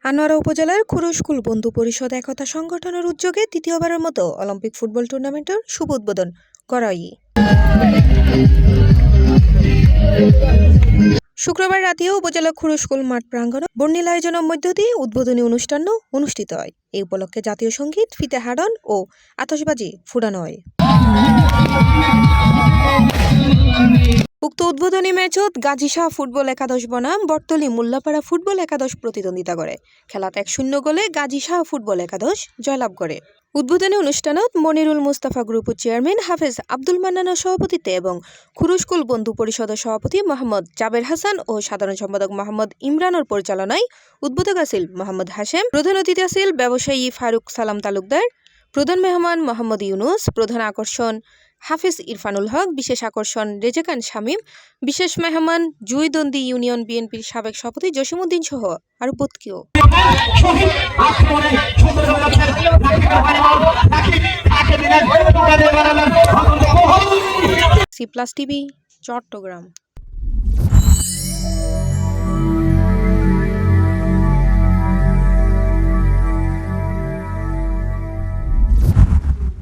আনোয়ারা উপজেলার খুরুশকুল বন্ধু পরিষদ একতা সংগঠনের উদ্যোগে তৃতীয়বারের মতো অলিম্পিক ফুটবল টুর্নামেন্টের শুভ উদ্বোধন করা হয়। শুক্রবার রাতেও উপজেলা খুরুশকুল মাঠ প্রাঙ্গণে বর্ণিল আয়োজনের মধ্য দিয়ে উদ্বোধনী অনুষ্ঠান অনুষ্ঠিত হয়। এই উপলক্ষে জাতীয় সঙ্গীত, ফিতে হাডন ও আতশবাজি ফুটানো হয়। উক্ত উদ্বোধনী ম্যাচত গাজী শাহ ফুটবল একাদশ বনাম বটতলী মোল্লাপাড়া ফুটবল একাদশ প্রতিদ্বন্দ্বিতা করে। খেলাত 1-0 গোলে গাজী শাহ ফুটবল একাদশ জয়লাভ করে। উদ্বোধনী অনুষ্ঠানত মনিরুল মুস্তাফা গ্রুপের চেয়ারম্যান হাফেজ আব্দুল মান্নানের সভাপতিত্বে এবং খুরুশকুল বন্ধু পরিষদের সভাপতি মোহাম্মদ জাবের হাসান ও সাধারণ সম্পাদক মোহাম্মদ ইমরানের পরিচালনায় উদ্বোধক আছিল মোহাম্মদ হাশেম। প্রধান অতিথি আছিল ব্যবসায়ী ফারুক সালাম তালুকদার, প্রধান মেহমান মোহাম্মদ ইউনুস, প্রধান আকর্ষণ হাফেজ ইরফানুল হক, বিশেষ আকর্ষণ রেজেকান শামীম, বিশেষ মেহমান জুইদন্দি ইউনিয়ন বিএনপির সাবেক সভাপতি জসিমউদ্দিন সহ আরো পতকিও। C+ TV Chittagong.